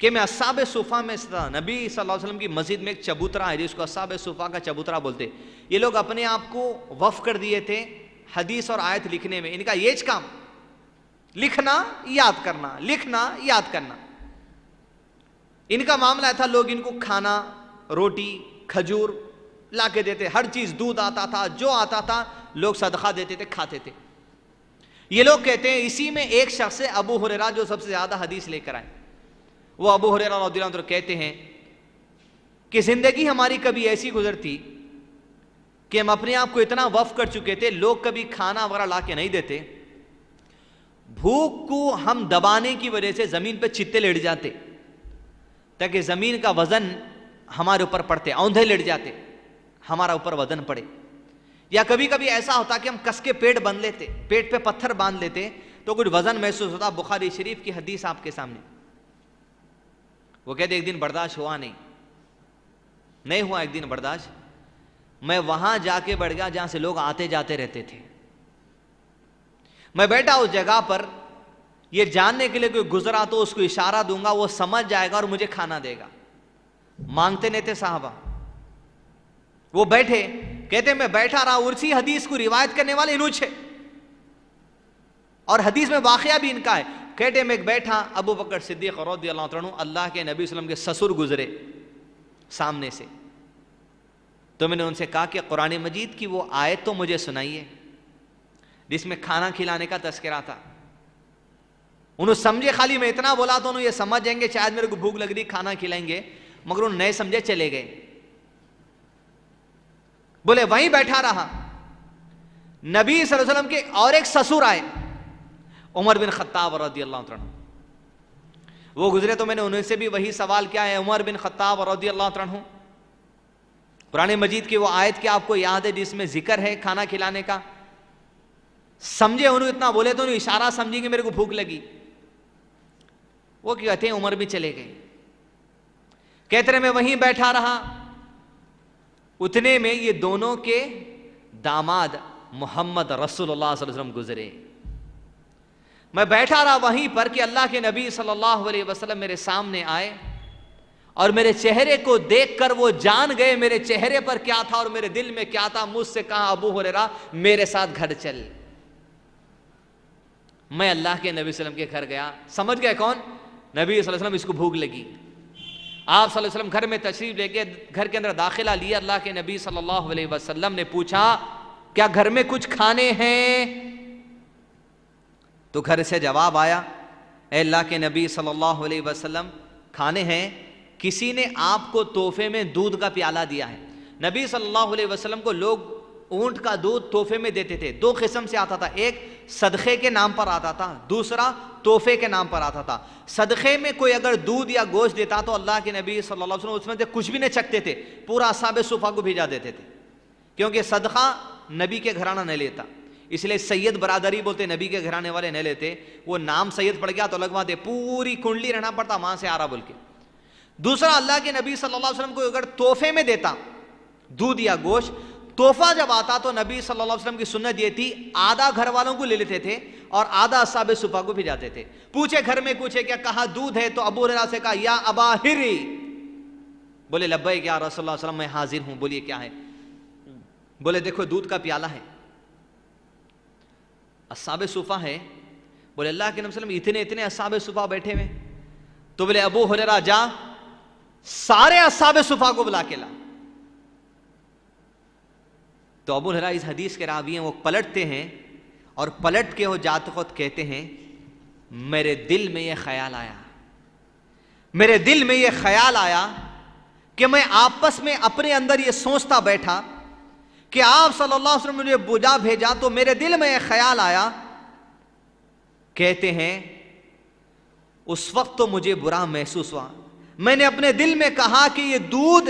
کہ میں اصحاب صفہ میں تھا. نبی صلی اللہ علیہ وسلم کی مسجد میں ایک چبوترا ہے جس کو اصحاب صفہ کا چبوترا بولتے. یہ لوگ اپنے آپ کو وقف کر دیے تھے حدیث اور آیت لکھنے میں. ان کا یہ کام لکھنا یاد کرنا, لکھنا یاد کرنا. ان کا معاملہ تھا, لوگ ان کو کھانا, روٹی, کھجور لا کے دیتے, ہر چیز, دودھ آتا تھا, جو آتا تھا لوگ صدقہ دیتے تھے, کھاتے تھے. یہ لوگ کہتے ہیں اسی میں ایک شخص ہے ابو ہریرہ جو سب سے زیادہ حدیث لے کر آئے. وہ ابو ہریرہ رضی اللہ عنہ کہتے ہیں کہ زندگی ہماری کبھی ایسی گزرتی کہ ہم اپنے آپ کو اتنا وقف کر چکے تھے, لوگ کبھی کھانا وغیرہ لا کے نہیں دیتے, بھوک کو ہم دبانے کی وجہ سے زمین پہ چتے لیٹ جاتے تاکہ زمین کا وزن ہمارے اوپر پڑتے, اوندھے لیٹ جاتے, ہمارا اوپر وزن پڑے. یا کبھی کبھی ایسا ہوتا کہ ہم کس کے پیٹ باندھ لیتے, پیٹ پہ پتھر باندھ لیتے تو کچھ وزن محسوس ہوتا. بخاری شریف کی حدیث آپ کے سامنے, وہ کہتے ایک دن برداشت ہوا نہیں ہوا ایک دن برداشت. میں وہاں جا کے بیٹھ گیا جہاں سے لوگ آتے جاتے رہتے تھے. میں بیٹھا اس جگہ پر, یہ جاننے کے لیے کوئی گزرا تو اس کو اشارہ دوں گا, وہ سمجھ جائے گا اور مجھے کھانا دے گا. مانگتے نہیں تھے صحابہ, وہ بیٹھے, کہتے میں بیٹھا رہا, اسی حدیث کو روایت کرنے والے انہوں چھے, اور حدیث میں واقعہ بھی ان کا ہے. کہتے میں بیٹھا, ابو بکر صدیق رضی اللہ عنہ, اللہ کے نبی صلی اللہ علیہ وسلم کے سسر گزرے سامنے سے. تو میں نے ان سے کہا کہ قرآن مجید کی وہ آیت تو مجھے سنائیے جس میں کھانا کھلانے کا تذکرہ تھا. انہوں سمجھے, خالی میں اتنا بولا تو انہوں یہ سمجھ جائیں گے شاید میرے کو بھوک لگ رہی کھانا کھلائیں گے, مگر انہوں نہیں سمجھے, چلے گئے. بولے وہیں بیٹھا رہا. نبی صلی اللہ علیہ وسلم کے اور ایک سسر آئے, عمر بن خطاب رضی اللہ عنہ. وہ گزرے تو میں نے انہیں سے بھی وہی سوال کیا ہے. عمر بن خطاب رضی اللہ عنہ, قرآن مجید کی وہ آیت کیا آپ کو یاد ہے جس میں ذکر ہے کھانا کھلانے کا؟ سمجھے انہوں اتنا بولے تو انہوں اشارہ سمجھی کہ میرے کو بھوک لگی. وہ کہتے ہیں عمر بھی چلے گئے. کہتے رہے میں وہیں بیٹھا رہا. اتنے میں یہ دونوں کے داماد محمد رسول اللہ صلی اللہ علیہ وسلم گزرے. میں بیٹھا رہا وہیں پر کہ اللہ کے نبی صلی اللہ علیہ وسلم میرے سامنے آئے اور میرے چہرے کو دیکھ کر وہ جان گئے میرے چہرے پر کیا تھا اور میرے دل میں کیا تھا. مجھ سے کہا ابو ہریرہ میرے ساتھ گھر چل. میں اللہ کے نبی صلی اللہ علیہ وسلم کے گھر گیا. سمجھ گئے کون؟ نبی صلی اللہ علیہ وسلم. اس کو بھوک لگی. آپ صلی اللہ علیہ وسلم گھر میں تشریف لے کے گھر کے اندر داخلہ لیا. اللہ کے نبی صلی اللہ علیہ وسلم نے پوچھا کیا گھر میں کچھ کھانے ہیں؟ تو گھر سے جواب آیا اے اللہ کے نبی صلی اللہ علیہ وسلم کھانے ہیں. کسی نے آپ کو تحفے میں دودھ کا پیالہ دیا ہے. نبی صلی اللہ علیہ وسلم کو لوگ اونٹ کا دودھ تحفے میں دیتے تھے. دو قسم سے آتا تھا, ایک صدقے کے نام پر آتا تھا, دوسرا تحفے کے نام پر آتا تھا. صدقے میں کوئی اگر دودھ یا گوشت دیتا تو اللہ کے نبی صلی اللہ علیہ وسلم اس میں سے کچھ بھی نہیں چکتے تھے, پورا اصحاب صفا کو بھیجا دیتے تھے, کیونکہ صدقہ نبی کے گھرانہ نہیں لیتا. اس لیے سید برادری بولتے, نبی کے گھرانے والے نہیں لیتے. وہ نام سید پڑ گیا تو الگ بات ہے, پوری کنڈلی رہنا پڑتا وہاں سے آ رہا بول کے. دوسرا اللہ کے نبی صلی اللہ علیہ وسلم کو اگر تحفے میں دیتا دودھ یا گوشت, تحفہ جب آتا تو نبی صلی اللہ علیہ وسلم کی سنت یہ تھی آدھا گھر والوں کو لے لیتے تھے اور آدھا اصحاب صفا کو بھیجاتے تھے. پوچھے گھر میں پوچھے کیا کہا دودھ ہے؟ تو ابو ہریرہ سے کہا یا ابا ہری. بولے لبیک یا رسول اللہ صلی اللہ علیہ وسلم میں حاضر ہوں. بولیے کیا ہے؟ بولے دیکھو دودھ کا پیالہ ہے, اصحاب صفا ہے. بولے اللہ کے نبی صلی اللہ علیہ وسلم اتنے اصحاب صفا بیٹھے ہوئے. تو بولے ابو ہریرہ جا سارے اصحاب صفا کو بلا کے لا. تو ابو ہریرہ اس حدیث کے راوی ہیں, وہ پلٹتے ہیں اور پلٹ کے وہ جاتے وقت کہتے ہیں میرے دل میں یہ خیال آیا, میرے دل میں یہ خیال آیا کہ میں آپس میں اپنے اندر یہ سوچتا بیٹھا کہ آپ صلی اللہ علیہ وسلم نے مجھے بجا بھیجا, تو میرے دل میں یہ خیال آیا. کہتے ہیں اس وقت تو مجھے برا محسوس ہوا. میں نے اپنے دل میں کہا کہ یہ دودھ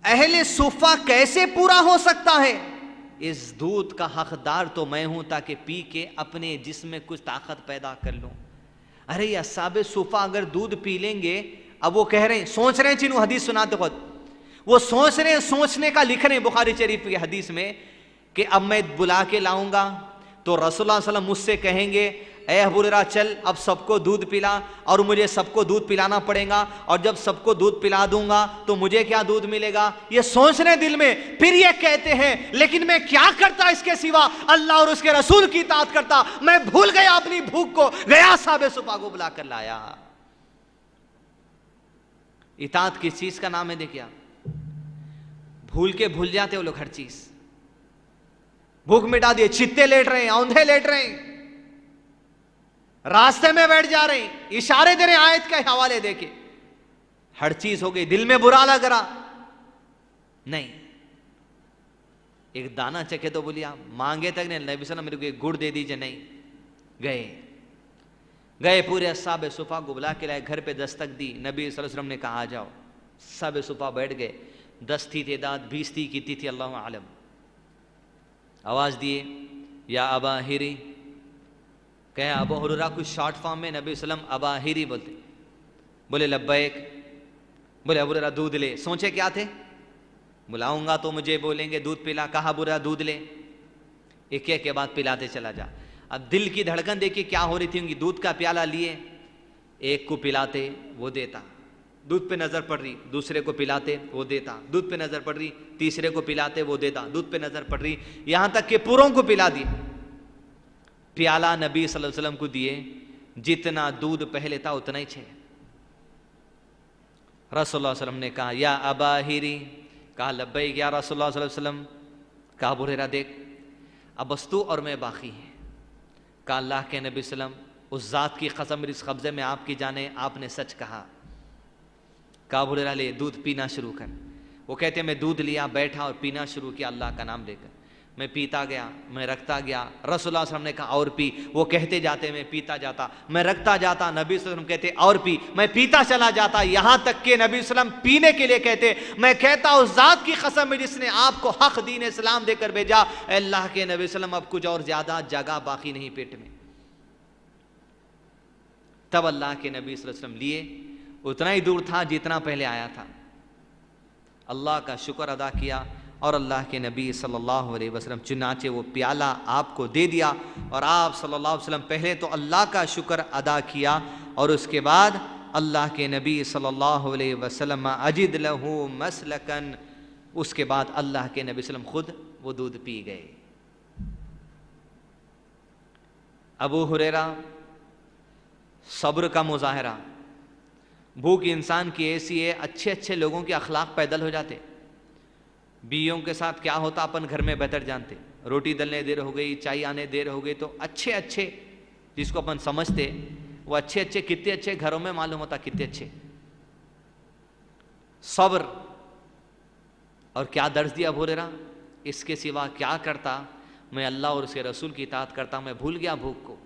اہل صفا کیسے پورا ہو سکتا ہے؟ اس دودھ کا حقدار تو میں ہوں تاکہ پی کے اپنے جسم میں کچھ طاقت پیدا کر لوں. ارے یہ اصحاب صفا اگر دودھ پی لیں گے, اب وہ کہہ رہے ہیں, سوچ رہے ہیں جنہوں حدیث سناتے وقت وہ سوچ رہے ہیں, سوچنے کا لکھ رہے ہیں بخاری شریف کی حدیث میں کہ اب میں بلا کے لاؤں گا تو رسول اللہ صلی اللہ علیہ وسلم مجھ سے کہیں گے اے ابو ہریرہ چل اب سب کو دودھ پلا, اور مجھے سب کو دودھ پلانا پڑے گا, اور جب سب کو دودھ پلا دوں گا تو مجھے کیا دودھ ملے گا؟ یہ سوچ رہے دل میں. پھر یہ کہتے ہیں لیکن میں کیا کرتا اس کے سوا, اللہ اور اس کے رسول کی اطاعت کرتا. میں بھول گیا اپنی بھوک کو, گیا صحابہ صفا کو بلا کر لایا. اطاعت کس چیز کا نام ہے دیکھیا, بھول کے بھول جاتے وہ لوگ ہر چیز. بھوک مٹا دیے, چتے لیٹ رہے ہیں, اوندھے لیٹ رہے ہیں, راستے میں بیٹھ جا رہے ہیں, اشارے دے رہے ہیں آیت کے حوالے دے کے, ہر چیز ہو گئی. دل میں برا لگ رہا نہیں, ایک دانہ چکھے تو بولیا, مانگے تک نہیں. نبی صلی اللہ علیہ وسلم میرے کو ایک گڑ دے دیجئے, نہیں. گئے پورے اصحاب صفا کو بلا کے لائے, گھر پہ دستک دی. نبی صلی اللہ علیہ وسلم نے کہا آ جاؤ. اصحاب صفا بیٹھ گئے. 10 تھی تعداد, 20 تھی, کتنی تھی اللہ عالم. آواز دیے یا ابا ہری, کہا ابو ہریرہ کچھ شارٹ فارم میں نبی صلی اللہ علیہ وسلم ابا ہری بولتے. بولے لبیک. بولے ابو ہریرہ دودھ لے. سوچے کیا تھے, بلاؤں گا تو مجھے بولیں گے دودھ پلا. کہا ابو ہریرہ دودھ لے, ایک ایک کے بعد پلاتے چلا جا. اب دل کی دھڑکن دیکھیے کیا ہو رہی تھی ان کی. دودھ کا پیالہ لیے, ایک کو پلاتے وہ دیتا, دودھ پہ نظر پڑ رہی, دوسرے کو پلاتے وہ دیتا, دودھ پہ نظر پڑ رہی, تیسرے کو پلاتے وہ دیتا, دودھ پہ نظر پڑ رہی, یہاں تک کہ پوروں کو پلا دی. پیالہ نبی صلی اللہ علیہ وسلم کو دیے, جتنا دودھ پہلے تھا اتنا ہی چاہیے. رسول اللہ صلی اللہ علیہ وسلم نے کہا یا ابا ہری. کہا لبیک یا رسول اللہ صلی اللہ علیہ وسلم. کہا ابو ہریرہ دیکھ اب بس تو اور میں باقی ہیں. کہا اللہ کے نبی صلی اللہ علیہ وسلم اس ذات کی قسم اس قبضے میں آپ کی جانے, آپ نے سچ کہا. کہا ابو ہریرہ لے دودھ پینا شروع کر. وہ کہتے ہیں میں دودھ لیا, بیٹھا اور پینا شروع کیا اللہ کا نام لے کر. میں پیتا گیا, میں رکھتا گیا. رسول اللہ صلی اللہ علیہ وسلم نے کہا اور پی. وہ کہتے جاتے میں پیتا جاتا, میں رکھتا جاتا. نبی صلی اللہ علیہ وسلم کہتے اور پی, میں پیتا چلا جاتا. یہاں تک کہ نبی صلی اللہ علیہ وسلم پینے کے لیے کہتے میں کہتا اس ذات کی قسم ہے جس نے آپ کو حق دین اسلام دے کر بھیجا, اے اللہ کے نبی صلی اللہ علیہ وسلم اب کچھ اور زیادہ جگہ باقی نہیں پیٹ میں. تب اللہ کے نبی صلی اللہ علیہ وسلم لیے, اتنا ہی دور تھا جتنا پہلے آیا تھا. اللہ کا شکر ادا کیا اور اللہ کے نبی صلی اللہ علیہ وسلم چنانچہ وہ پیالہ آپ کو دے دیا. اور آپ صلی اللہ علیہ وسلم پہلے تو اللہ کا شکر ادا کیا اور اس کے بعد اللہ کے نبی صلی اللہ علیہ وسلم اجد لہ مسلکن, اس کے بعد اللہ کے نبی صلی اللہ علیہ وسلم خود وہ دودھ پی گئے. ابو ہریرہ صبر کا مظاہرہ. بھوک انسان کی ایسی ہے, اچھے اچھے لوگوں کے اخلاق پیدل ہو جاتے. بیویوں کے ساتھ کیا ہوتا اپن گھر میں بہتر جانتے. روٹی دلنے دیر ہو گئی, چائے آنے دیر ہو گئی, تو اچھے اچھے جس کو اپن سمجھتے وہ اچھے اچھے کتنے اچھے گھروں میں معلوم ہوتا کتنے اچھے. صبر. اور کیا درس دیا ابو ہریرہ, اس کے سوا کیا کرتا, میں اللہ اور اس کے رسول کی اطاعت کرتا, میں بھول گیا بھوک کو.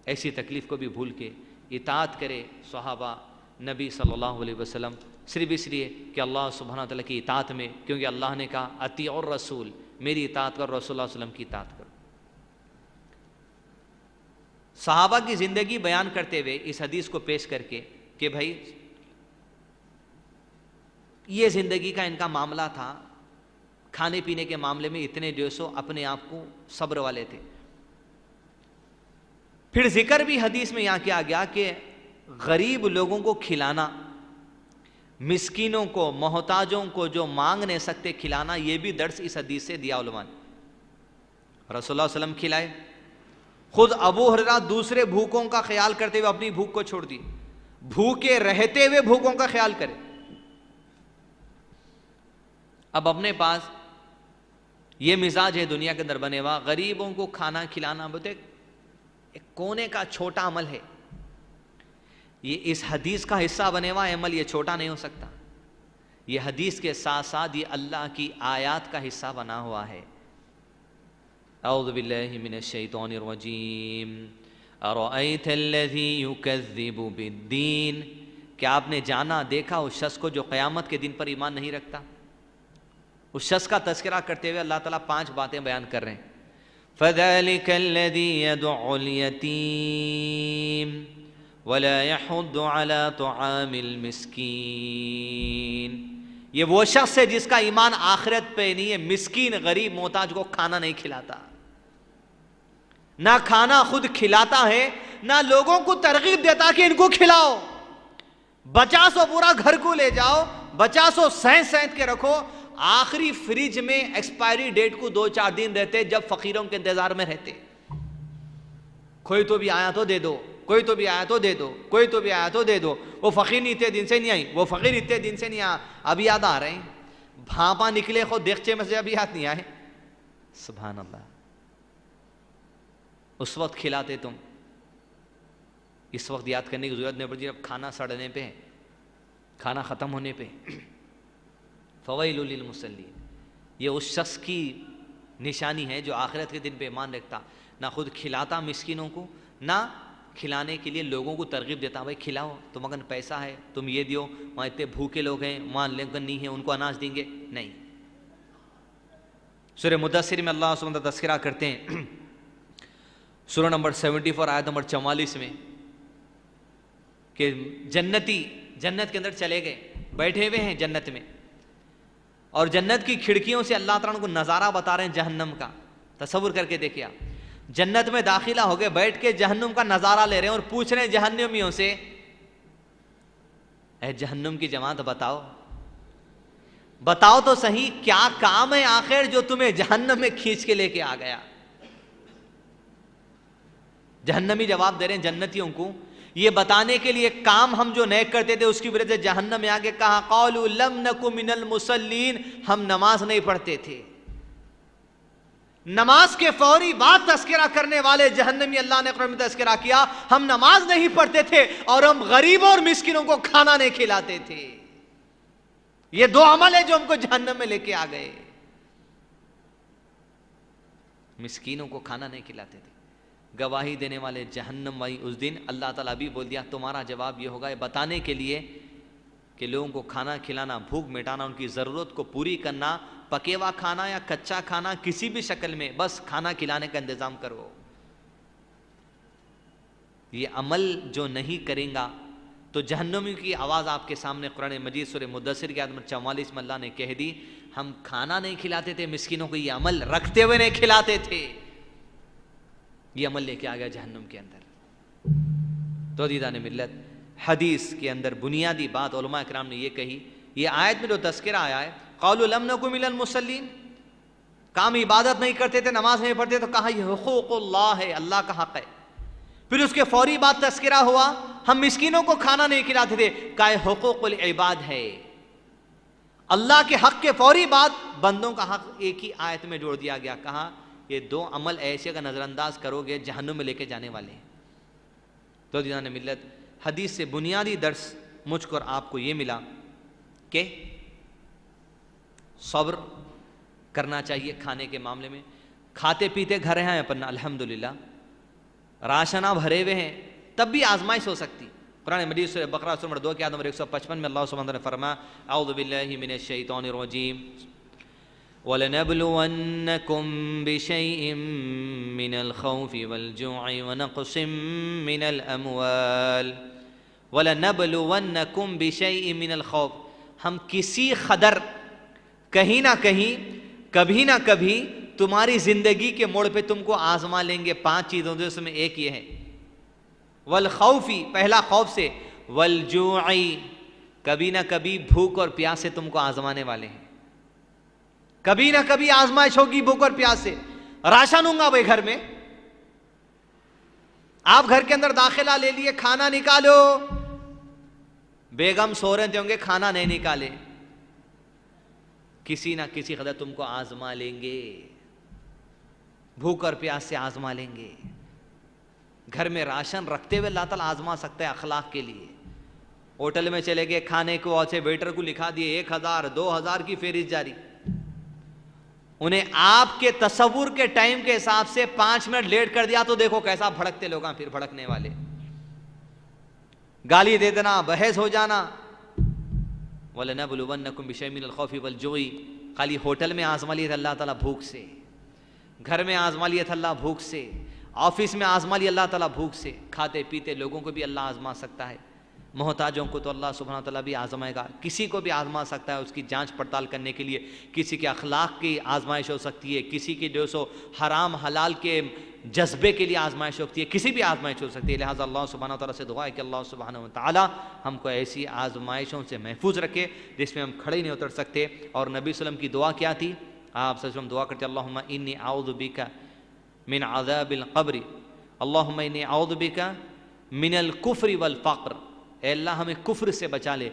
ایسی تکلیف کو بھی بھول کے اطاعت کرے صحابہ نبی صلی اللہ علیہ وسلم, صرف اس لیے کہ اللہ سبحانہ تعالیٰ کی اطاعت میں, کیونکہ اللہ نے کہا اطیعوا الرسول, میری اطاعت کرو, رسول اللہ علیہ وسلم کی اطاعت کرو. صحابہ کی زندگی بیان کرتے ہوئے اس حدیث کو پیش کر کے کہ بھائی یہ زندگی کا ان کا معاملہ تھا, کھانے پینے کے معاملے میں اتنے جو سو اپنے آپ کو صبر والے تھے. پھر ذکر بھی حدیث میں یہاں کیا گیا کہ غریب لوگوں کو کھلانا, مسکینوں کو, محتاجوں کو جو مانگ نہیں سکتے کھلانا, یہ بھی درس اس حدیث سے دیا علماء نے. رسول اللہ صلی اللہ علیہ وسلم کھلائے. خود ابو ہریرہ دوسرے بھوکوں کا خیال کرتے ہوئے اپنی بھوک کو چھوڑ دی, بھوکے رہتے ہوئے بھوکوں کا خیال کرے. اب اپنے پاس یہ مزاج ہے دنیا کے اندر بنے ہوا, غریبوں کو کھانا کھلانا بولتے ایک کونے کا چھوٹا عمل ہے. یہ اس حدیث کا حصہ بنے ہوا عمل, یہ چھوٹا نہیں ہو سکتا. یہ حدیث کے ساتھ ساتھ یہ اللہ کی آیات کا حصہ بنا ہوا ہے. اعوذ باللہ من الشیطان الرجیم ارأیت الذی یکذب بالدین, کیا آپ نے جانا دیکھا اس شخص کو جو قیامت کے دن پر ایمان نہیں رکھتا. اس شخص کا تذکرہ کرتے ہوئے اللہ تعالیٰ 5 باتیں بیان کر رہے ہیں. فَذَلِكَ الَّذِي يَدُعُّ الْيَتِيمَ وَلَا يَحُضُّ عَلَى طَعَامِ الْمِسْكِينِ, یہ وہ شخص ہے جس کا ایمان آخرت پہ نہیں ہے, مسکین غریب محتاج کو کھانا نہیں کھلاتا, نہ کھانا خود کھلاتا ہے, نہ لوگوں کو ترغیب دیتا کہ ان کو کھلاؤ. 50 پورا گھر کو لے جاؤ, 50 سینت کے رکھو, آخری فریج میں ایکسپائری ڈیٹ کو 2-4 دن رہتے جب فقیروں کے انتظار میں رہتے. کوئی تو بھی آیا تو دے دو, کوئی تو بھی آیا تو دے دو, کوئی تو بھی آیا تو دے دو. وہ فقیر اتنے دن سے نہیں آئی, وہ فقیر اتنے دن سے نہیں آیا, ابھی یاد آ رہے ہیں. بھانپا نکلے خود دیکھچے میں سے ابھی یاد نہیں آئے. سبحان اللہ. اس وقت کھلاتے تم, اس وقت یاد کرنے کی ضرورت نہیں پڑتی جب کھانا سڑنے پہ, کھانا ختم ہونے پہ. فویل للمصلین, یہ اس شخص کی نشانی ہے جو آخرت کے دن پہ ایمان رکھتا, نہ خود کھلاتا مسکینوں کو, نہ کھلانے کے لیے لوگوں کو ترغیب دیتا، بھائی کھلاؤ، تم اگر پیسہ ہے تم یہ دیو، وہاں اتنے بھوکے لوگ ہیں، وہاں لیکن نہیں ہے، ان کو اناج دیں گے، نہیں۔ سورہ مدثر میں اللہ سبحانہ وتعالی تذکرہ کرتے ہیں، سورہ نمبر 74 آیت نمبر 44 میں، کہ جنتی جنت کے اندر چلے گئے، بیٹھے ہوئے ہیں جنت میں، اور جنت کی کھڑکیوں سے اللہ تعالیٰ کو نظارہ بتا رہے ہیں جہنم کا۔ تصور کر کے دیکھیں آپ، جنت میں داخلہ ہو گئے، بیٹھ کے جہنم کا نظارہ لے رہے ہیں اور پوچھ رہے ہیں جہنمیوں سے، اے جہنم کی جماعت بتاؤ تو صحیح کیا کام ہے آخر جو تمہیں جہنم میں کھینچ کے لے کے آ گیا۔ جہنمی جواب دے رہے ہیں جنتیوں کو، یہ بتانے کے لیے کام ہم جو نیک کرتے تھے اس کی وجہ سے جہنم میں آگے کہا، قالوا لم نک من المصلین، ہم نماز نہیں پڑھتے تھے۔ نماز کے فوری بعد تذکرہ کرنے والے جہنمی اللہ نے قرآن میں تذکرہ کیا، ہم نماز نہیں پڑھتے تھے اور ہم غریبوں اور مسکینوں کو کھانا نہیں کھلاتے تھے۔ یہ دو عمل ہے جو ہم کو جہنم میں لے کے آ گئے۔ مسکینوں کو کھانا نہیں کھلاتے تھے۔ گواہی دینے والے جہنم وائی اس دن اللہ تعالیٰ بھی بول دیا تمہارا جواب یہ ہوگا، یہ بتانے کے لیے کہ لوگوں کو کھانا کھلانا، بھوک مٹانا، ان کی ضرورت کو پوری کرنا، پکے ہوا کھانا یا کچا کھانا کسی بھی شکل میں، بس کھانا کھلانے کا انتظام کرو۔ یہ عمل جو نہیں کریں گا تو جہنمی کی آواز آپ کے سامنے قرآن مجید سورہ مدثر کی آیت نمبر 44 میں اللہ نے کہہ دی، ہم کھانا نہیں کھلاتے تھے مسکینوں کو، یہ عمل رکھتے ہوئے نہیں کھلاتے تھے، یہ عمل لے کے آ گیا جہنم کے اندر۔ تو دیدان ملت، حدیث کے اندر بنیادی بات علماء کرام نے یہ کہی، یہ آیت میں جو تذکرہ آیا ہے، قالوا لم نک من المصلین، کام عبادت نہیں کرتے تھے، نماز نہیں پڑھتے، تو کہا یہ حقوق اللہ ہے، اللہ کا حق ہے۔ پھر اس کے فوری بعد تذکرہ ہوا، ہم مسکینوں کو کھانا نہیں کھلاتے تھے، کہا حقوق العباد ہے۔ اللہ کے حق کے فوری بعد بندوں کا حق ایک ہی آیت میں جوڑ دیا گیا، کہا یہ دو عمل ایسے کا نظر انداز کرو گے جہنم میں لے کے جانے والے ہیں۔ تو دیدان ملت، حدیث سے بنیادی درس مجھ کو اور آپ کو یہ ملا کہ صبر کرنا چاہیے کھانے کے معاملے میں۔ کھاتے پیتے گھر ہیں اپنا الحمدللہ، راشنہ بھرے ہوئے ہیں، تب بھی آزمائش ہو سکتی۔ قرآن مجید سورہ بقرہ سورہ نمبر 2 کی آیت نمبر 155 میں اللہ سبحانہ نے فرمایا، اعوذ باللہ من الشیطان الرجیم وَلَنَبْلُوَنَّكُمْ بِشَيْءٍ مِّنَ الْخَوْفِ وَالْجُوعِ وَنَقْصٍ مِّنَ الْأَمْوَالِ وَلَنَبْلُوَنَّكُمْ بِشَيْءٍ مِّنَ الْخَوْفِ، ہم کسی قدر کہیں نہ کہیں کبھی نہ کبھی تمہاری زندگی کے موڑ پہ تم کو آزما لیں گے۔ 5 چیزوں سے اس میں ایک یہ ہے، والخوفی، پہلا خوف سے، والجوعی، کبھی نہ کبھی بھوک اور پیاس سے تم کو آزمانے والے ہیں۔ کبھی نہ کبھی آزمائش ہوگی بھوک اور پیاس سے۔ راشن ہوں گا بھائی گھر میں، آپ گھر کے اندر داخلہ لے لیے، کھانا نکالو، بیگم سو رہے ہوں گے، کھانا نہیں نکالے، کسی نہ کسی قدر تم کو آزما لیں گے، بھوک اور پیاس سے آزما لیں گے۔ گھر میں راشن رکھتے ہوئے اللہ تعالیٰ آزما سکتا ہے اخلاق کے لیے۔ ہوٹل میں چلے گئے کھانے کو، اور سے ویٹر کو لکھا دیے 1000 2000 کی فہرست جاری، انہیں آپ کے تصور کے ٹائم کے حساب سے 5 منٹ لیٹ کر دیا تو دیکھو کیسا بھڑکتے لوگ ہیں، پھر بھڑکنے والے، گالی دے دینا، بحث ہو جانا۔ وَلَنَبْلُوَنَّكُمْ بِشَيْءٍ مِّنَ الْخَوْفِ وَالْجُوعِ، خالی ہوٹل میں آزما لیا تھا اللہ تعالیٰ بھوک سے، گھر میں آزما لیا تھا اللہ بھوک سے، آفس میں آزما لیا اللہ تعالیٰ بھوک سے۔ کھاتے پیتے لوگوں کو بھی اللہ آزما سکتا ہے، محتاجوں کو تو اللہ سبحانہ تعالیٰ بھی آزمائے گا، کسی کو بھی آزما سکتا ہے، اس کی جانچ پڑتال کرنے کے لیے کسی کے اخلاق کی آزمائش ہو سکتی ہے، کسی کی جو سو حرام حلال کے جذبے کے لیے آزمائش ہوتی ہے، کسی بھی آزمائش ہو سکتی ہے۔ لہٰذا اللہ سبحانہ تعالیٰ سے دعا ہے کہ اللہ سبحانہ تعالیٰ ہم کو ایسی آزمائشوں سے محفوظ رکھے جس میں ہم کھڑے نہیں اتر سکتے۔ اور نبی صلی اللہ علیہ وسلم کی دعا کیا تھی؟ آپ صلی اللہ علیہ وسلم دعا کرتے اللہم انی اعوذ بک من عذاب القبر، اللہم انی اعوذ بک من الکفر والفقر، اے اللہ ہمیں کفر سے بچا لے،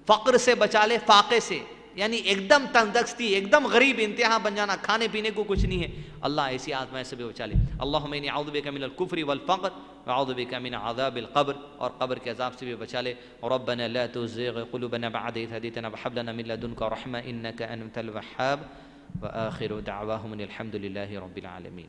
فقر سے بچا لے، فاقے سے، یعنی ایک دم تندرستی، ایک دم غریب انتہا بن جانا، کھانے پینے کو کچھ نہیں ہے، اللہ ایسی آزمائش سے بھی بچا لے۔ اللہم انی اعوذ بک من الکفر والفقر واعوذ بک من عذاب القبر، اور قبر کے عذاب سے بھی بچا لے۔ ربنا لا تزغ قلوبنا بعد إذ هديتنا وهب لنا من لدنك رحمة إنك أنت الوهاب، وآخر دعواهم الحمد لله رب العالمين۔